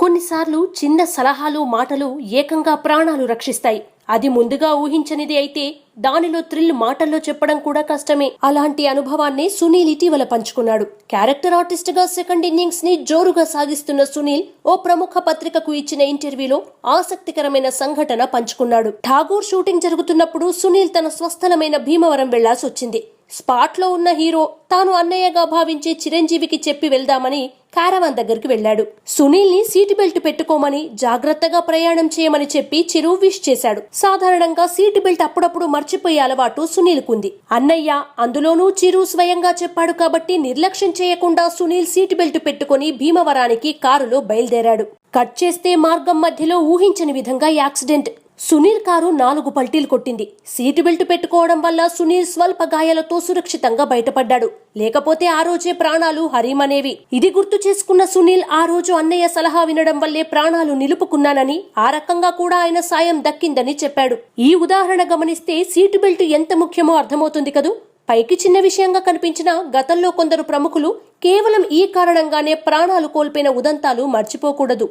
కొన్నిసార్లు చిన్న సలహాలు మాటలు ఏకంగా ప్రాణాలు రక్షిస్తాయి. అది ముందుగా ఊహించనిది అయితే దానిలో థ్రిల్ మాటల్లో చెప్పడం కూడా కష్టమే. అలాంటి అనుభవాన్ని సునీల్ ఇటీవల పంచుకున్నాడు. క్యారెక్టర్ ఆర్టిస్ట్ గా సెకండ్ ఇన్నింగ్స్ ని జోరుగా సాగిస్తున్న సునీల్ ఓ ప్రముఖ పత్రికకు ఇచ్చిన ఇంటర్వ్యూలో ఆసక్తికరమైన సంఘటన పంచుకున్నాడు. ఠాగూర్ షూటింగ్ జరుగుతున్నప్పుడు సునీల్ తన స్వస్థలమైన భీమవరం వెళ్లాల్సి వచ్చింది. స్పాట్ లో ఉన్న హీరో తాను అన్నయ్యగా భావించే చిరంజీవికి చెప్పి వెళ్దామని కారవాన్ దగ్గరికి వెళ్లాడు. సునీల్ ని సీటు బెల్ట్ పెట్టుకోమని, జాగ్రత్తగా ప్రయాణం చేయమని చెప్పి చిరు విష్ చేశాడు. సాధారణంగా సీటు బెల్ట్ అప్పుడప్పుడు మర్చిపోయే అలవాటు సునీల్ కుంది. అన్నయ్య, అందులోనూ చిరు స్వయంగా చెప్పాడు కాబట్టి నిర్లక్ష్యం చేయకుండా సునీల్ సీటు బెల్ట్ పెట్టుకుని భీమవరానికి కారులో బయలుదేరాడు. కట్ చేస్తే మార్గం మధ్యలో ఊహించని విధంగా యాక్సిడెంట్. సునీల్ కారు 4 పల్టీలు కొట్టింది. సీటు బెల్ట్ పెట్టుకోవడం వల్ల సునీల్ స్వల్ప గాయాలతో సురక్షితంగా బయటపడ్డాడు. లేకపోతే ఆ రోజే ప్రాణాలు హరీమనేవి. ఇది గుర్తు చేసుకున్న సునీల్ ఆ రోజు అన్నయ్య సలహా వినడం వల్లే ప్రాణాలు నిలుపుకున్నానని, ఆ రకంగా కూడా ఆయన సాయం దక్కిందని చెప్పాడు. ఈ ఉదాహరణ గమనిస్తే సీటు బెల్ట్ ఎంత ముఖ్యమో అర్థమవుతుంది కదూ. పైకి చిన్న విషయంగా కనిపించినా గతంలో కొందరు ప్రముఖులు కేవలం ఈ కారణంగానే ప్రాణాలు కోల్పోయిన ఉదంతాలు మర్చిపోకూడదు.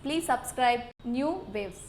Please subscribe New Waves.